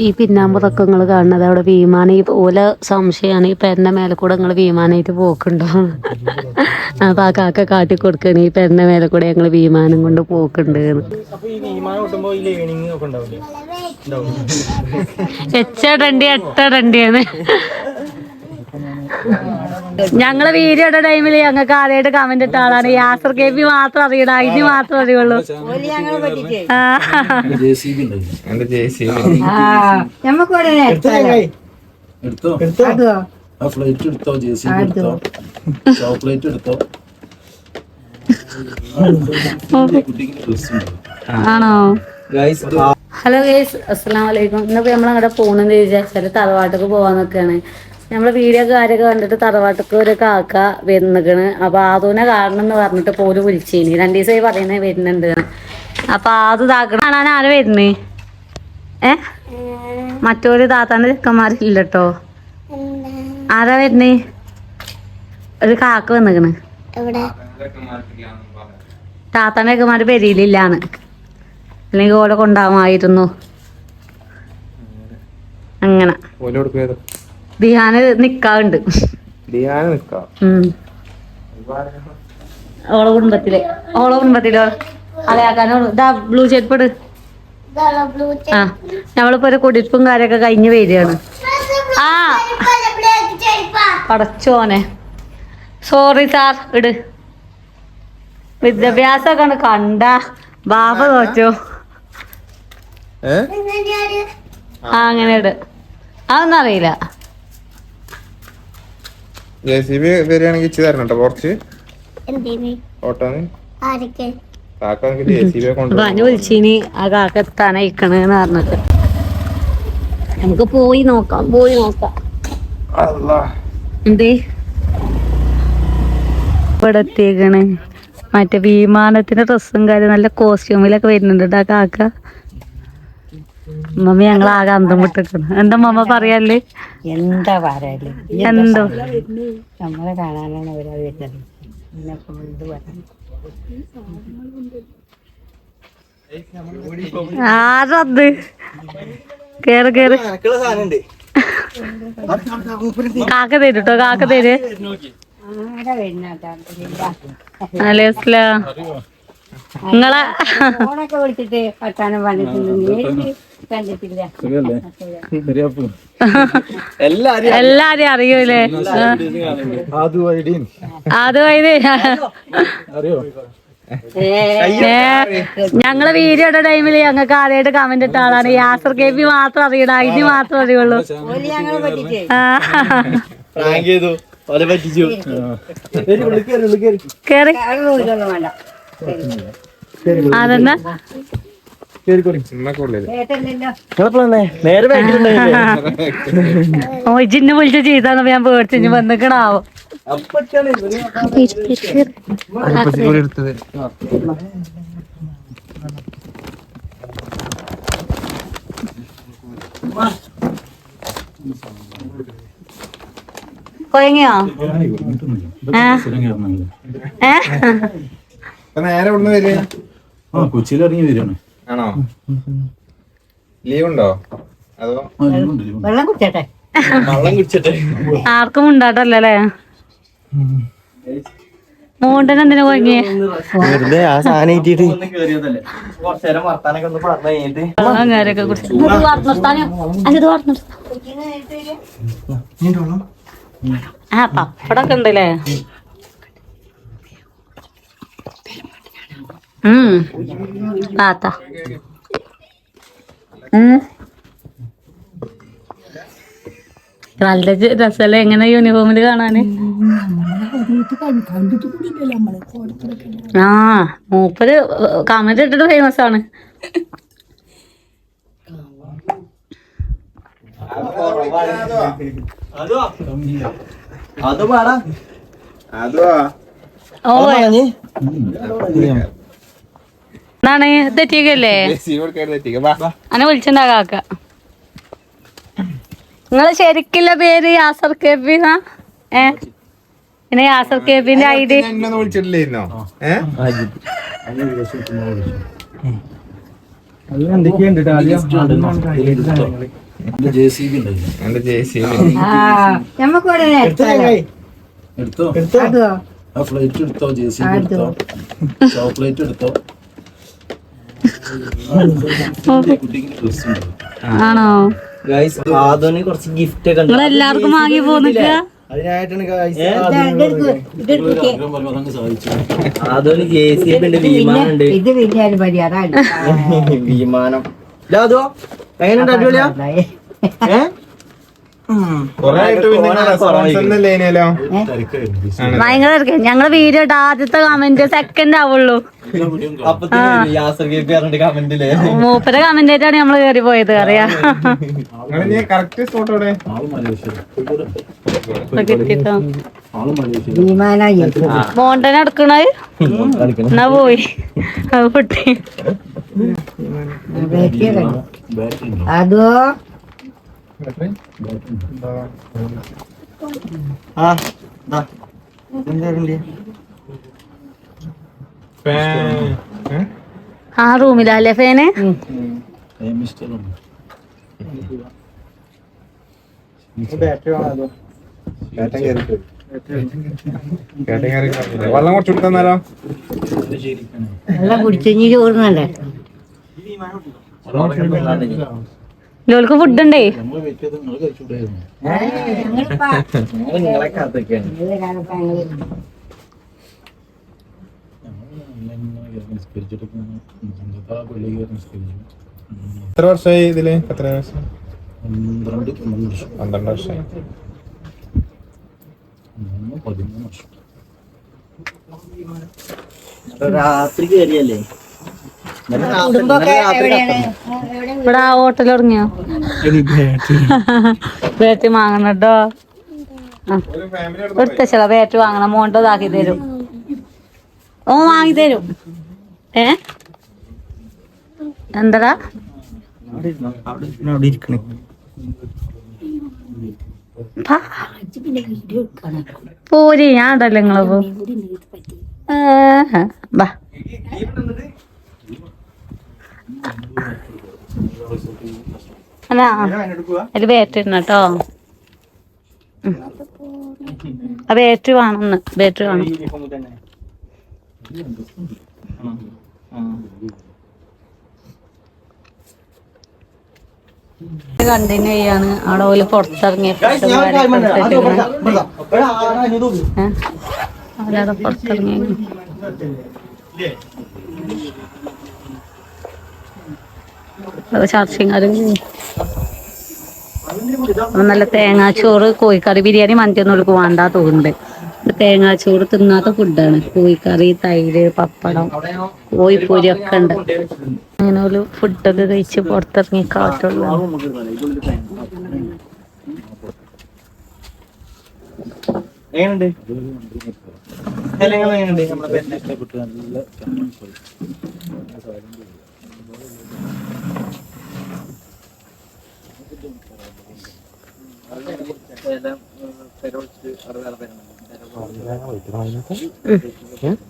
ഈ പിന്നാമ്പുറൊക്കെ നിങ്ങൾ കാണുന്നത് അവിടെ വിമാനം ഈ ഓല സംശയമാണ് ഈ പെരന്റെ മേലെ കൂടെ നിങ്ങൾ വിമാനമായിട്ട് പോക്കുണ്ടോ? അപ്പൊ ആ കാക്ക കാട്ടി കൊടുക്കണ ഈ പെരന്റെ മേലെ കൂടെ ഞങ്ങൾ വിമാനം കൊണ്ട് പോക്കുണ്ട്. എച്ചടണ്ടി എട്ടടണ്ടിയാണ്. ഞങ്ങള് വീഡിയോ ഇട്ട ടൈമില് ഞങ്ങൾക്ക് ആദ്യമായിട്ട് കമന്റ് ഇട്ട ആളാണ്. യാസർ കേബി മാത്രം അറിയണം, അതിന് മാത്രം അറിയുള്ളൂ. ആണോ? ഹലോ ഗൈസ്, അസ്സലാമു അലൈക്കും. ഇന്നിപ്പോ നമ്മളങ്ങോട്ട് പോണെന്ന് വിചാരിച്ചാല് തറവാട്ടക്ക് പോവാന്നൊക്കെയാണ്. നമ്മള് വീഡിയോ കാര്യമൊക്കെ കണ്ടിട്ട് തറവാട്ടക്ക് ഒരു കാക്ക വരുന്നിക്കണ്. അപ്പൊ ആദൂനെ കാണണം എന്ന് പറഞ്ഞിട്ട് പോലും വിളിച്ചേനി. 2 ദിവസമായി പറയുന്നത് വരുന്നുണ്ട്. അപ്പൊ ആദു താക്കണം കാണാൻ ആര് വരുന്നേ? മറ്റൊരു താത്താന്റെ ചെക്കന്മാരില്ല കേട്ടോ. ആരാ വരുന്നേ? ഒരു കാക്ക വന്നിക്കണ്. താത്താന്റെ ചെക്കന്മാര് പെരിയിലില്ലാന്ന്, അല്ലെങ്കിൽ ഓലെ കൊണ്ടാവാമായിരുന്നു. അങ്ങനെ ദിഹാന് നിക്കാറുണ്ട്. ഓളെ കുടുംബത്തിലോ അലയാക്കാനോ ഇതാ ബ്ലൂ ചെരുപ്പിട്. ആ, ഞമ്മളിപ്പോ ഒരു കുടിപ്പും കാര്യൊക്കെ കഴിഞ്ഞ് വരികയാണ്. ആ പടച്ചോനെ, സോറി സാർ, ഇട്. വിദ്യാഭ്യാസമൊക്കെ കണ്ട ബാബ തോറ്റോ. അങ്ങനെ ഇട്. അതൊന്നും അറിയില്ല. വിളിച്ചീനി ആ കാക്ക എത്താനയിക്കണെന്ന് പറഞ്ഞിട്ട്. നമുക്ക് പോയി നോക്കാം. എന്തേ ഇവിടെ എത്തിയേക്കണ്. മറ്റേ വിമാനത്തിന്റെ ഡ്രസ്സും കാര്യം നല്ല കോസ്റ്റ്യൂമിലൊക്കെ വരുന്നുണ്ട് ആ കാക്ക. മമ്മി ഞങ്ങളാകെ അന്തം വിട്ടിട്ടുണ്ട്. എന്താ മമ്മ പറയാല്ലേ? എന്താ പറയല്? എന്തോ നമ്മളെ കാണാനാണ് അവരാ വരുന്നത്. ആരത്? കേറ് കാക്ക തരൂട്ടോ, കാക്ക തര്. നിങ്ങളെ ഫോണൊക്കെ വിളിച്ചിട്ട് വർത്താനം പറഞ്ഞിട്ടുണ്ട്, കണ്ടിട്ടില്ല. എല്ലാരും അറിയൂലേ? ഞങ്ങള് വീഡിയോ ഇട്ട ടൈമില് ഞങ്ങൾക്ക് ആദ്യമായിട്ട് കമന്റ് ഇട്ട ആളാണ്. യാസർ കേബി മാത്രം അറിയണം, അതിന് മാത്രം അറിയുള്ളൂ. കേറി അതെന്നാ ഓ ഇജിന്നെ വിളിച്ച് ചെയ്താന്ന് ഞാൻ പേടിച്ചു വന്നിക്കണാവോ. കൊയങ്ങിയോ? നേരെ കൊച്ചിയിൽ ഇറങ്ങി വരികയാണ്. ആണോ? ലീവ് ഉണ്ടോ? അതോ വെള്ളം കുടിച്ചട്ടെ? ആർക്കും ഉണ്ടാട്ടല്ലേ? മോണ്ടൻ എന്തിനാ കൊയങ്ങിയേ? ആ പപ്പടൊക്കെ ഉണ്ടല്ലേ? താത്ത നല്ല രസല്ലേ എങ്ങനെ യൂണിഫോമില് കാണാന്? ആ മൂപ്പര് കമന്റ് ഇട്ടിട്ട് ഫേമസ് ആണ്. എന്താണ് തെറ്റിക്കല്ലേ? അനെ വിളിച്ചിണ്ടാ കാക്ക. നിങ്ങള് ശരിക്കുള്ള പേര് യാസർ കേബി? പിന്നെ യാസർ കേബിന്റെ ഐഡി എന്നെ വിളിച്ചിട്ടില്ലായിരുന്നോ? എന്തൊക്കെയുണ്ട് എന്റെ JCB നമുക്കിവിടെ എടുത്തോ അതോ ആ ഫ്ലൈറ്റ് എടുത്തോ JCB എടുത്തോ ചോക്ലേറ്റ് എടുത്തോ കുട്ടിക്ക് ഡ്രസ് ഉണ്ട് ആണോ? ആദോന് കുറച്ച് ഗിഫ്റ്റ് ഒക്കെ നിങ്ങൾ എല്ലാവർക്കും വാങ്ങി പോന്നിക്ക. അതിനായിട്ടാണ് ആഗ്രഹം പറയുമ്പോൾ അതങ്ങ് സാധിച്ചു ആദോന് JCB ഉണ്ട്, വിമാനം ഉണ്ട്. ഇത് പിന്നെ ഒരു പരിഹാരമാണ് വിമാനം അതോ എങ്ങനെയുണ്ട്? അടിപൊളിയാ? കൊറേ ആയിട്ട് പിന്നെ റെസ്പോൺസ് ഒന്നുമില്ലേ ഇതിനല്ലോ? തിരക്കായിരുന്നു ഭയങ്കര തിരക്കാ. ഞങ്ങള് വീഡിയോ ഇട്ട ആദ്യത്തെ കമന്റ് സെക്കൻഡ് ആവുള്ളൂ. അപ്പൊ യാസർ കേക്ക് പറഞ്ഞിട്ട് കമന്റില്ലേ മൂപ്പരെ കമന്റ് ആയിട്ടാണ് നമ്മള് കയറി പോയത് അറിയാം. നിങ്ങൾ കറക്റ്റ് സ്പോട്ട് എവിടെ? ആള് മലേഷ്യ കിട്ടിട്ടോ ആള് മലേഷ്യ വിമാനം മോണ്ടൻ എടുക്കണത് എന്നാ പോയി അത് പൊട്ടി. ബാറ്ററി ഉണ്ടോ അതോ ആ റൂമിലല്ലേ ഫേന്? മിസ്റ്റർ ഉണ്ട് വെള്ളം കുറച്ച് കൊടുത്തന്നാലോ? വെള്ളം കുടിച്ചു ചോറുന്നല്ലേ ലോൾക്ക് ഫുഡ് ഉണ്ടേ. നമ്മള് വെയിറ്റ് ചെയ്ത് നിങ്ങൾ കഴിച്ചുകൂടായിരുന്നു നിങ്ങളെ കാത്തൊക്കെയാണ്. എത്ര വർഷമായി ഇതില്? എത്ര വർഷം? 12 12 വർഷമായി. 13 വർഷം രാത്രി കയറിയല്ലേ? ഇവിടെ ആ ഹോട്ടൽ ഇറങ്ങിയോ? ബാറ്റ് വാങ്ങണം കേട്ടോ. എടുത്തച്ചാ ബാറ്റ് വാങ്ങണം. മോണ്ടോ ഇതാക്കി തരും. ഓ വാങ്ങി തരും. എന്താടാ അവിടെ ഇരിക്കണേ. പോരി ഞാൻ ഉണ്ടല്ലോ നിങ്ങളെ പോ. ബാ അല്ല അതില് ബാറ്ററി ഇടണം കേട്ടോ. ആ ബാറ്ററി വേണം. ബാറ്ററി വേണം. കണ്ടിന്യൂ ചെയ്യാണ്. അവിടെ ഓല് പുറത്തിറങ്ങിയ അവരവിടെ പുറത്തിറങ്ങി. ചർച്ചയും നല്ല തേങ്ങാച്ചോറ്, കോഴിക്കറി, ബിരിയാണി, മന്തിയൊന്നും അവർക്ക് വേണ്ടാ തോന്നുന്നുണ്ട്. തേങ്ങാച്ചോറ് തിന്നാത്ത ഫുഡാണ്. കോഴിക്കറി, തൈര്, പപ്പടം, കോഴിപ്പൊരി ഒക്കെ ഉണ്ട്. അങ്ങനെ ഒരു ഫുഡൊക്കെ കഴിച്ച് പുറത്തിറങ്ങി കാറ്റുള്ള എങ്ങനെയുണ്ട്? എങ്ങനെയുണ്ട്? നമ്മളെ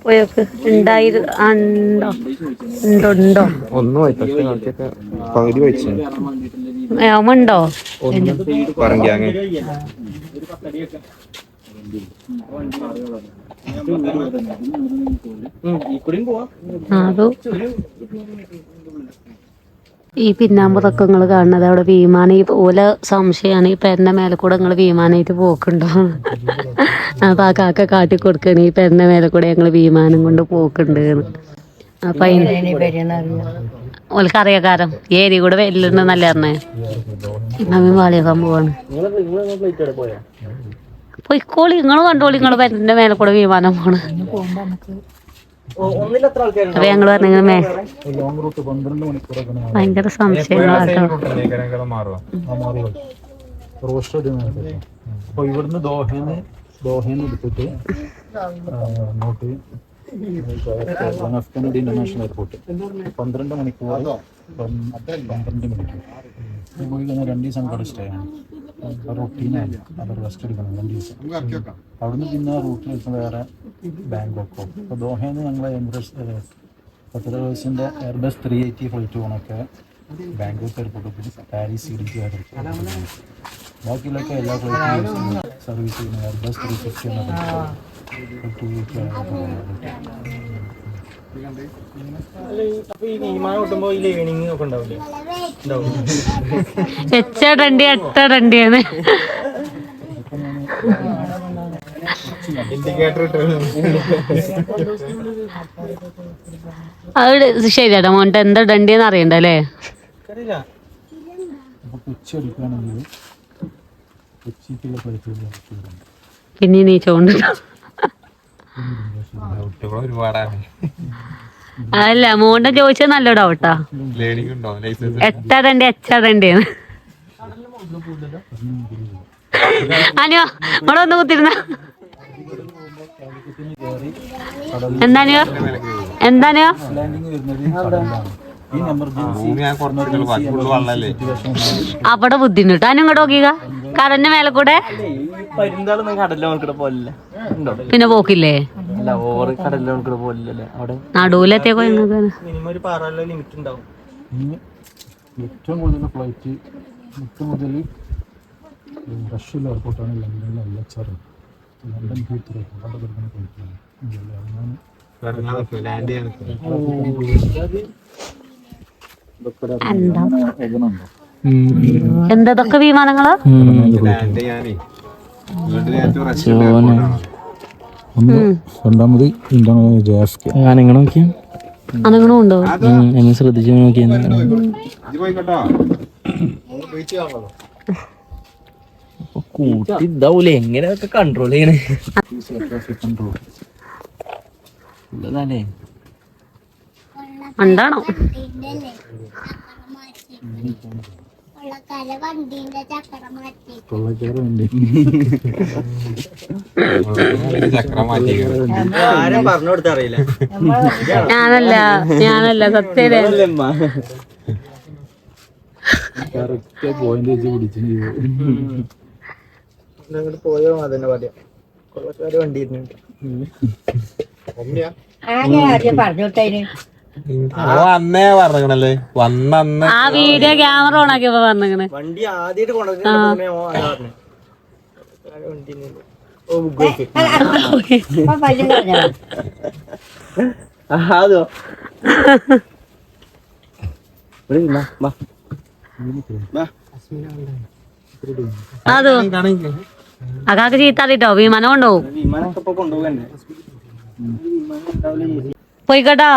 പോയൊക്കെ ഉണ്ടായിരുന്നോ? ഒന്നും പകുതി വെച്ചു ഉണ്ടോ? പറഞ്ഞ അതോ ഈ പിന്നാമ്പുറൊക്കെ നിങ്ങൾ കാണുന്നത് അവിടെ വിമാനം. ഈ ഓല സംശയമാണ് ഈ പെരന്റെ മേലെ കൂടെ നിങ്ങൾ വിമാനമായിട്ട് പോക്കുണ്ടോ? അപ്പൊ ആ കാക്ക കാട്ടി കൊടുക്കണ ഈ പെരന്റെ മേലെ കൂടെ ഞങ്ങൾ വിമാനം കൊണ്ട് പോക്കുണ്ട്. അപ്പൊ ഓൽക്കറിയാക്കാരം ഏരിയ കൂടെ വെല്ലുണ്ടെന്നല്ലേ പറഞ്ഞേ. നമ്മ വാളിയാക്കാൻ പോവാണ്. പൊയ്ക്കോളി, നിങ്ങൾ കണ്ടോളി. നിങ്ങൾ പെരന്റെ മേലെ കൂടെ വിമാനം പോണ്. അപ്പൊ ഞങ്ങള് പറഞ്ഞ ഭയങ്കര സംശയങ്ങളാട്ടോ. അപ്പൊ ഇവിടുന്ന് ദോഹേന്ന് എടുത്തിട്ട് അങ്ങോട്ട് അഫ്ഗാൻ ഇന്റർനാഷണൽ എയർപോർട്ട് 12 മണിക്കൂർ 12 മിനിറ്റ്. 2 ദിവസം അവിടെ സ്റ്റേ ആണ്. റൊട്ടീനായി അവർ റെസ്റ്റ് എടുക്കണം 2 ദിവസം. അവിടുന്ന് പിന്നെ റൂട്ടിൽ വേറെ ബാങ്കോക്കോ. അപ്പോൾ ദോഹയിൽ നിന്ന് ഞങ്ങൾ എമിറേറ്റ്സ് ഖത്തർ എയർബസ് 380 ഫ്ലൈറ്റ് പോകണമൊക്കെ ബാങ്കോക്ക് എയർപോർട്ടിൽ പാരീസ് CDT എയർപോർട്ട്. ബാക്കിയുള്ളൊക്കെ എല്ലാ ഫ്ലൈറ്റും സർവീസ് ചെയ്യുന്ന എയർബസ് 350 എന്ന 2 വീക്ക്. എച്ചടണ്ടി എട്ടടണ്ടിയാണ്. അത് ശരിയാട്ടോ മോണ്ട എന്താ ഡണ്ടിയെന്ന് അറിയണ്ടല്ലേ. പിന്നെ നീ ചോണ്ട് അല്ല മോണ്ട ചോദിച്ചത് നല്ല ഡൗട്ടാ. എട്ടടണ്ടി എച്ചടണ്ടിയാണ്. അനിയോ ഇവിടെ ഒന്ന് കുത്തിരുന്ന എന്താനിയോ എന്താനിയോ അവിടെ ബുദ്ധിമുട്ട് അതിനും ഇങ്ങോട്ട് നോക്കിക്ക കടന്റെ മേലെ കൂടെ പിന്നെ പോക്കില്ലേ നടുവിലെത്തിയൊക്കെ ഏറ്റവും കൂടുതൽ ഫ്ലൈറ്റ് മുതൽ റഷ്യൻ എയർപോർട്ടാണ് ലണ്ടനിലെ LHR. ലണ്ടൻ ഹീത്രോ അവിടെ കിടക്കുന്ന ഫ്ലൈറ്റാണ്. എന്തൊക്കെ വിമാനങ്ങളോ രണ്ടാമത് JFK. അനങ്ങളും ഉണ്ടോ ശ്രദ്ധിച്ചു നോക്കിയാ കൂട്ടി ഇതാവൂലേ എങ്ങനെയൊക്കെ കൺട്രോൾ ചെയ്യണേ. ഉള്ളതാണേ ഉണ്ടാണോ പറഞ്ഞു കൊടുത്തറിയില്ല. ഞാനല്ല സത്യം പോയോ അതന്നെ പറയാം. കൊള്ളക്കാര് വണ്ടി ഇരുന്നുണ്ട്. അന്നേ പറഞ്ഞേ വന്നന്ന് ആ വീഡിയോ ക്യാമറ ഓൺ ആക്കിയപ്പോ പറഞ്ഞേ വണ്ടി ആദ്യമായിട്ട് കൊണ്ടുവന്നേ വണ്ടി അതോ അതോ അക്കാക്ക് ചീത്താറിട്ടോ വിമാനം കൊണ്ടുപോകും. വിമാനൊക്കെ ഇപ്പൊ കൊണ്ടുപോകണ്ടേ. പോയിക്കോട്ടോ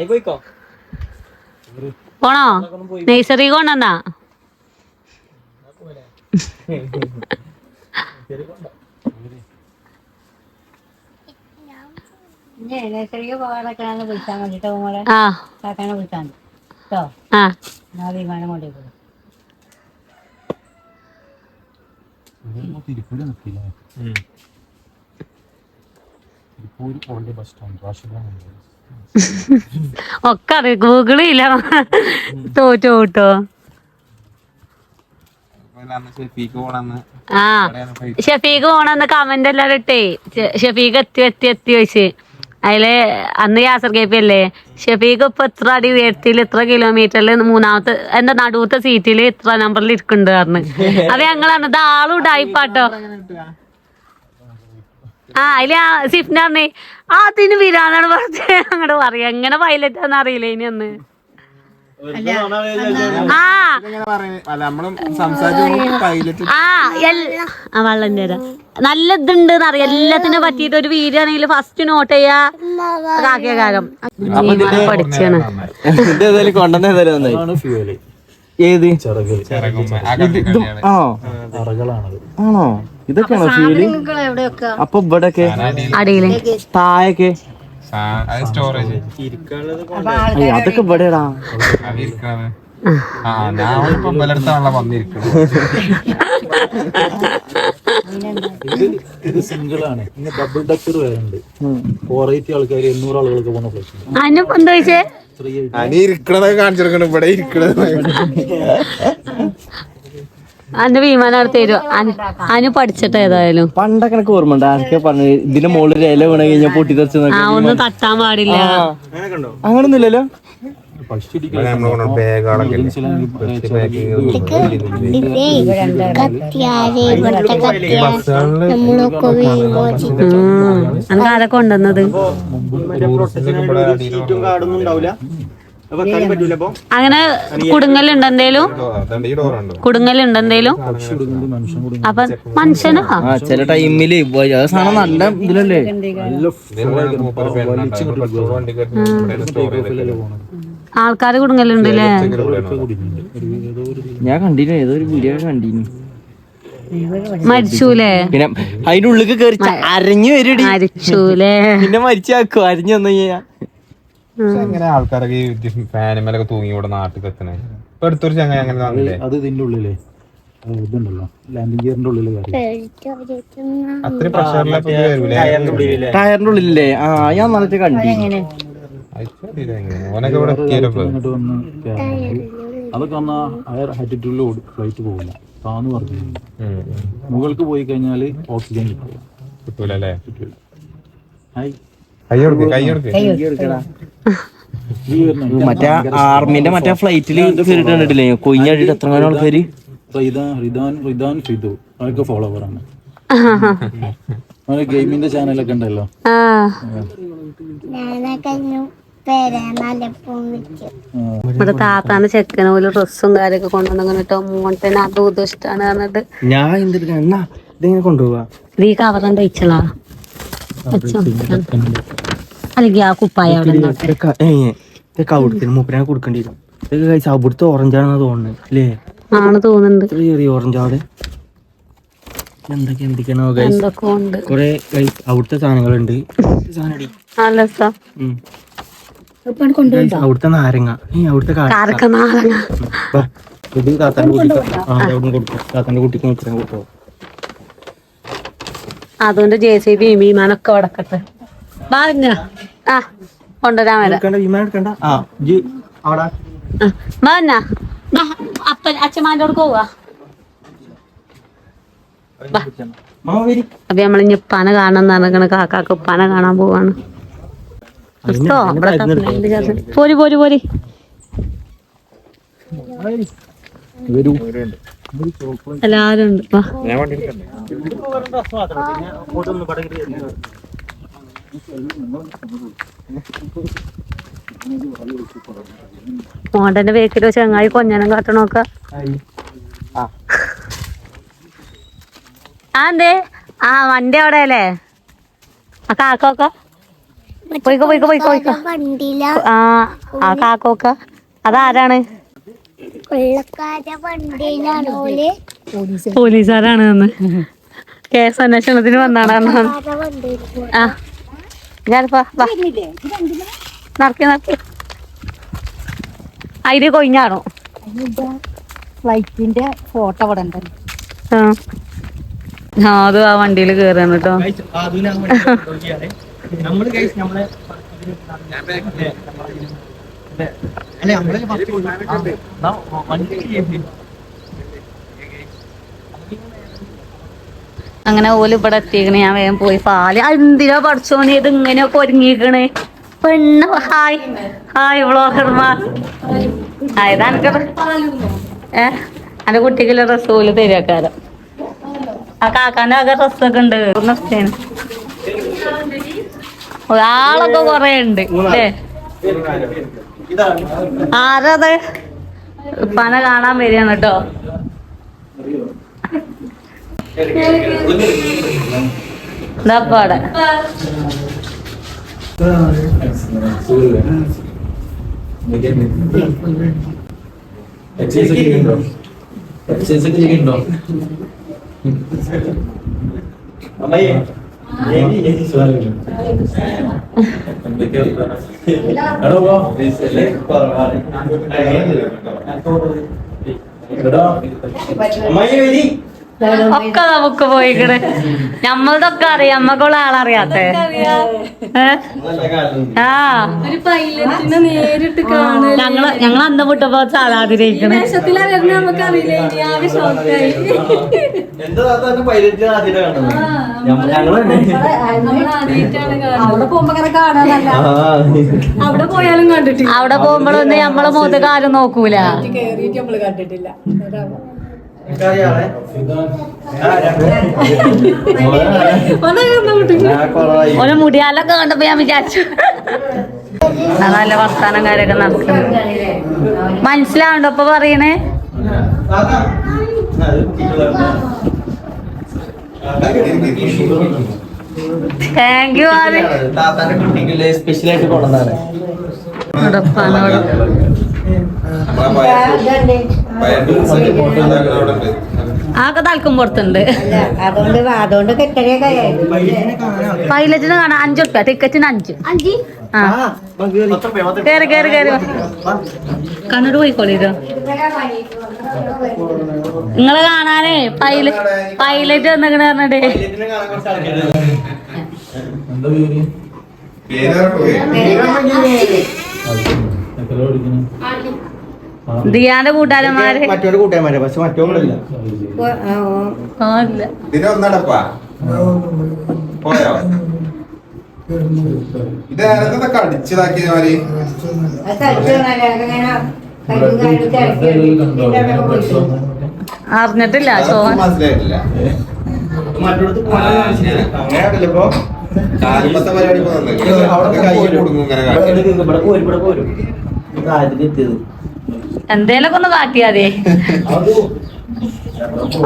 പോയിക്കോ പോണോ നെയ്സറി കൊണ്ടെന്നാ വിളിച്ചാൽ മതിട്ടോ മോളെ ആ കാക്കാനെ വിളിച്ചാൽ മതി കേട്ടോ. ആ വിമാനം കൊണ്ടേക്കോ. തിരുപ്പൂര് നിൽക്കില്ലേ? തിരുപ്പൂർ ഓൾഡ് ബസ് സ്റ്റാൻഡ് റാഷിദാണ്. ഒക്കെ അറിയാം ഗൂഗിളില്ല തോറ്റു കേട്ടോ. ആ ഷഫീഖ് പോണെന്ന് കമന്റ് എല്ലാരും ഇട്ടേ. ഷഫീഖ് എത്തി വെച്ച് അതില് അന്ന് യാസർ കേപ്പി അല്ലേ ഷഫീഖ് ഇപ്പൊ എത്ര അടി ഉയർത്തിയിൽ എത്ര കിലോമീറ്ററിൽ മൂന്നാമത്തെ എന്താ നടുവത്തെ സീറ്റില് ഇത്ര നമ്പറിൽ ഇരിക്കുന്നുണ്ട് പറഞ്ഞു. അത് ഞങ്ങളാണ് ഇത് ആളും ഡായിപ്പാട്ടോ. ആ അതില് സിഫ്ന പറഞ്ഞേ അതിന് വിരാനാണ് പറഞ്ഞത് അങ്ങോട്ട് പറയാ എങ്ങനെ പൈലറ്റാന്ന് അറിയില്ല ഇനി ഒന്ന്. വള്ളം തരാം നല്ല ഇതുണ്ട് അറിയാം എല്ലാത്തിനും പറ്റിയിട്ട് ഒരു വീഡിയോ ആണെങ്കിൽ ഫസ്റ്റ് നോട്ട് ചെയ്യാ കാക്കിയ കാലം പഠിച്ചാണ്. ഏത് ആണോ ഇതൊക്കെയാണോ ഫ്യൂല്? അപ്പൊ ഇവിടൊക്കെ അടിയില് താഴൊക്കെ സ്റ്റോറേജ് അതൊക്കെ ഇവിടെടാ. ഇത് സിംഗിൾ ആണ്. ഇങ്ങനെ ഡബിൾ ഡക്കർ വരുന്നുണ്ട്. 480 ആൾക്കാർ 800 ആളുകൾക്ക് പോകുന്ന ഫ്ലൈറ്റ്. അതിനിപ്പോ എന്താ ചോദിച്ചേ? ഇരിക്കണതൊക്കെ കാണിച്ചെടുക്കണം ഇവിടെ ഇരിക്കണത്. അന്റെ വിമാനം അടുത്ത് തരുമോ? അനു പഠിച്ചിട്ട് ഏതായാലും പണ്ടൊക്കെ എനിക്ക് ഓർമ്മ ഉണ്ട്. ആരൊക്കെ പറഞ്ഞു ഇതിന്റെ മുകളിൽ ഇല വീണ കഴിഞ്ഞാൽ പൊട്ടിത്തെറിച്ച് ആ ഒന്നും തട്ടാൻ പാടില്ല. അങ്ങനൊന്നുമില്ലല്ലോ. അനക്ക് ആരൊക്കെ കൊണ്ടുവന്നത്? അങ്ങനെ കുടുങ്ങലുണ്ട് എന്തേലും? കുടുങ്ങലുണ്ട് അപ്പൊ മനുഷ്യനോ? ചില ടൈമില് സാധനം നല്ല ഇതിലല്ലേ. ആൾക്കാര് കുടുങ്ങലുണ്ടല്ലേ? ഞാൻ കണ്ടിനു, ഏതോ ഒരു വീഡിയോ കണ്ടിനു. മരിച്ചൂലേ? പിന്നെ അതിന്റെ ഉള്ളിൽ കയറി അരഞ്ഞു വരടി. മരിച്ചൂലേ? പിന്നെ മരിച്ചാക്കോ അരഞ്ഞു വന്നു കഴിഞ്ഞാ. എങ്ങനെ ആൾക്കാരൊക്കെ ഫാനിമേലൊക്കെ തൂങ്ങി ഇവിടെ നാട്ടിൽ എത്തണേ? ഇപ്പൊ അടുത്തൊരു ചങ്ങായി അങ്ങനെ വന്നില്ലേ? അത് ഇതിന്റെ ഉള്ളിലേ ഇതുണ്ടല്ലോ, ലാൻഡിംഗ് ഗിയറിന്റെ ഉള്ളിൽ അത്രയും പ്രഷറിലൊക്കെ വരൂലേ? ടയറിന്റെ ഉള്ളിലല്ലേ? ആ ഞാൻ നന്നായിട്ട് കണ്ടി. ഓനൊക്കെ ഇവിടെ എത്തിയപ്പോ ഇങ്ങോട്ട് വന്ന് അതൊക്കെ വന്ന ഹയർ ആറ്റിറ്റ്യൂഡിൽ ഫ്ലൈറ്റ് പോകില്ല. താന്ന് പറഞ്ഞു മുകൾക്ക് പോയി കഴിഞ്ഞാൽ ഓക്സിജൻ കിട്ടൂലല്ലേ? കിട്ടില്ല. മറ്റേ ആർമിന്റെ മറ്റേ ഫ്ലൈറ്റില് കയറിട്ട് കണ്ടിട്ടില്ലേ? കൊയിഞ്ഞാടിട്ട് എത്ര ആൾക്കാര്. റിദാൻ ഫിദു അതൊക്കെ ഫോളോവറാണ്. ഗെയിമിന്റെ ചാനലൊക്കെ ഉണ്ടല്ലോ. ഇവിടെ താത്താന്റെ ചെക്കന് പോലെ ഡ്രസ്സും കാര്യൊക്കെ കൊണ്ടുവന്നു കേട്ടോ. മോട്ടന് അതും ഇതും ഇഷ്ടമാണ് പറഞ്ഞിട്ട് ഞാൻ എന്തെടുക്കാ ഇതെങ്ങനെ കൊണ്ടുപോവാ? ഈ കവറുണ്ട് വെച്ചളാ അല്ലെങ്കിൽ ആ കുപ്പായ അവിടെ മൂപ്പരാ കൊടുക്കേണ്ടി വരും. അവിടുത്തെ ഓറഞ്ചാണെന്ന് തോന്നുന്നത് അല്ലേ? ആണ് തോന്നുന്നുണ്ട്. ചെറിയ ഓറഞ്ച് അവിടെ എന്തൊക്കെയാണോ എന്തൊക്കെ ഉണ്ട്. കൊറേ അവിടുത്തെ സാധനങ്ങളുണ്ട്. അവിടുത്തെ നാരങ്ങ, അവിടുത്തെ താത്തന്റെ കുട്ടിക്ക് കൊടുത്തോ. അതുകൊണ്ട് JCB വിമാനൊക്കെ വടക്കട്ടെ. ആ കൊണ്ടുവരാൻ വരാം. അച്ഛമാന്റെ അടുത്ത് പോവാ. അപ്പൊ നമ്മളിഞ്ഞ് ഉപ്പാനെ കാണാൻ നടക്കണ കാക്കാക്ക് ഉപ്പാനെ കാണാൻ പോവാണ്. പോരി പോരി പോരി. എല്ലാരും ഉണ്ട്. മോണ്ടന്റെ വേക്കിലോ ചങ്ങായി കൊഞ്ഞനം കാട്ടണോക്ക. ആ എന്തേ? ആ വണ്ടി അവിടെ അല്ലേ? ആ കാക്കോക്ക പോയിക്കോ പോയിക്കോ പോയിക്കോ പോയിക്കോ. ആ കാക്കോക്ക അതാരാണ്? പോലീസുകാരാണ്. കേസ് അന്വേഷണത്തിന് വന്നാണ്. ആ ഞാനിപ്പോ നടക്കി നടക്കി അതില് കൊയിഞ്ഞാണോ? ഫ്ലൈറ്റിന്റെ ഫോട്ടോ ഇവിടെ ഉണ്ടല്ലോ. ആ അത് ആ വണ്ടിയിൽ കേറാണ് കേട്ടോ. അങ്ങനെ ഓല് ഇവിടെ എത്തിക്കണേ. ഞാൻ വേഗം പോയി പാല്. എന്തിനാ പഠിച്ചോനെ ഇത് ഇങ്ങനെയൊക്കെ ഒരുങ്ങിക്കണേ? പെണ്ണ് ഹായ് ഹായ് വ്ളോഗർമാർ. ഇതെനിക്ക് എന്റെ കുട്ടിക്കുള്ള ഡ്രസ്സ് പോലെ തരാക്കാരം. ആ കാക്കാന്റെ ആകെ ഡ്രസ്സൊക്കെ ഉണ്ട്. ആളൊക്കെ കൊറേ ഉണ്ട് അല്ലേ? ആരത്? പന കാണാൻ വരികയാണ് കേട്ടോ. ഇതാപ്പാടെ ഒക്കെ നമുക്ക് പോയിക്കണ്. ഞമ്മളതൊക്കെ അറിയാം, നമ്മക്കുള്ള ആളറിയാത്തെ. ആ ഞങ്ങൾ അന്ന് വിട്ടപ്പോ സാധാതിരിക്കണേ. അവിടെ പോയാലും കണ്ടിട്ടില്ല. അവിടെ പോകുമ്പോഴൊന്നും നമ്മളെ മുഖത്ത് കാര്യം നോക്കൂല. കേറിയിട്ട് നമ്മള് കണ്ടിട്ടില്ല. ഓരോ മുടിയാലൊക്കെ കണ്ടപ്പോ ഞാൻ വിചാരിച്ചു നല്ല വർത്താനം കാര്യമൊക്കെ നടക്കുന്നു. മനസ്സിലാവണ്ടോ ഇപ്പൊ പറയണേ? Thank you. സ്പെഷ്യലായിട്ട് കൊണ്ടുവന്നാണ്. ആകെ തൽക്കും പുറത്തുണ്ട്. അതുകൊണ്ട് പൈലറ്റിന് കാണാൻ 5 റുപ്യ, ടിക്കറ്റിന് 5. ആ കേറി കേറി കേറി കണ്ണൂർ പോയിക്കോളിരോ. നിങ്ങളെ കാണാനേ പൈലറ്റ് വന്നിക്കണ പറഞ്ഞിട്ടേ. ദിയാന്റെ കൂട്ടുകാരന്മാര് മറ്റൊരു കൂട്ടുകാരന്മാരെ പക്ഷെ മറ്റോളില്ല. പോയോ ഇതൊക്കെ അടിച്ചതാക്കിയ മാതിരി അറിഞ്ഞിട്ടില്ല. മനസ്സിലായിട്ടില്ല. അങ്ങനെയാണല്ലോ കാൽമത്തെ പരിപാടി കൊടുക്കും ഇങ്ങനെ എന്തേലൊക്കെ ഒന്ന് കാട്ടിയാതെ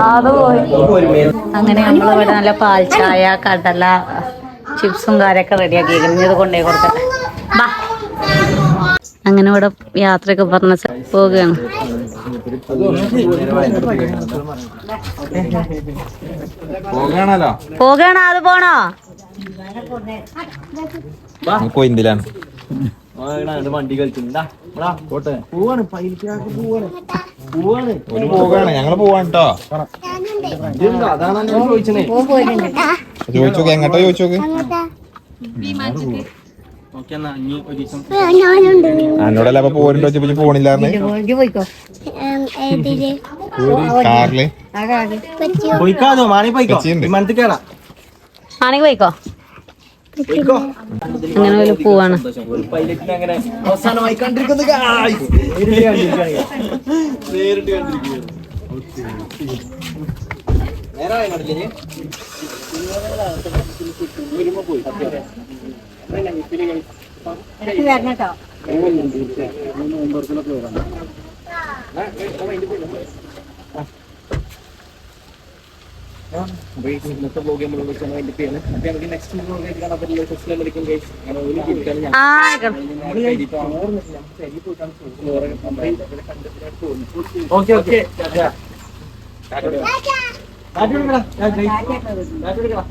അത് പോയി. അങ്ങനെ നമ്മളിവിടെ നല്ല പാൽ ചായ, കടല, ചിപ്സും കാര്യമൊക്കെ റെഡിയാക്കിയിരിക്കുന്നു. ഇത് കൊണ്ടുപോയി കൊടുക്കട്ടെ. ബാ. അങ്ങനെ ഇവിടെ യാത്രയൊക്കെ പറഞ്ഞ പോവുകയാണ്. പോകണോ? അത് പോണോ? കൊയിന്തിലാണ് വണ്ടി കളിക്കുന്നുണ്ടാ. പോവാണ്. ഞങ്ങള് പോവാണ് കേട്ടോ. അതാണ് ചോദിച്ചേ. ചോദിച്ചോക്കെ എങ്ങോട്ടാ ചോദിച്ചോക്ക്. എന്നോടല്ല അപ്പൊ പോരുണ്ടോ ചോദിച്ചു പോണില്ലാന്ന്. കാറില് പോയിക്കാതോ മാണി പോയിക്കോ. വിമാനത്തിൽ കേറാ. ആണെങ്കിൽ പോയിക്കോ. അങ്ങനെ വല്ല പോവാണ്. അങ്ങനെ അവസാനമായി കണ്ടിരിക്കുന്നത് നേരിട്ട് കണ്ടിരിക്കുകയാണ്. നേരായ കണ്ടില്ലേ പോയി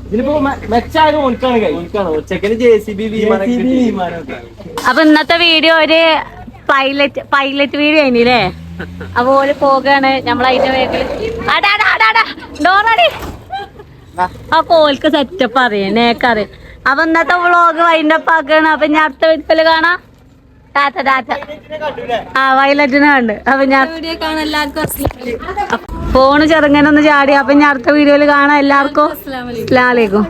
ഇതിലിപ്പോ മെച്ചായത് ഓൽക്കാണ് ഓൽക്കാണ് ഉച്ചക്കന് JCB വിമാനമൊക്കെ. അപ്പൊ ഇന്നത്തെ വീഡിയോ ഒരു പൈലറ്റ് വീഡിയോ ആയില്ലേ. അപ്പൊ ഓല് പോകാണ്. നമ്മളതിന്റെ വേഗം ഡോറടി. അപ്പൊ ഓൽക്ക് സെറ്റപ്പ് അറിയാം, നേക്കറിയാം. അപ്പൊ ഇന്നത്തെ വ്ളോഗ് വൈൻഡപ്പ് ആക്കാണ്. അപ്പൊ ഞാൻ അടുത്ത വീട്ടില് കാണാം. ടാറ്റ. ആ പൈലറ്റിനെ കണ്ട്. അപ്പൊ ഞാൻ ഫോണ് ചെറുങ്ങനൊന്ന് ചാടി. അപ്പൊ ഞാൻ അടുത്ത വീഡിയോയില് കാണാം. എല്ലാവർക്കും അസ്സലാമു അലൈക്കും.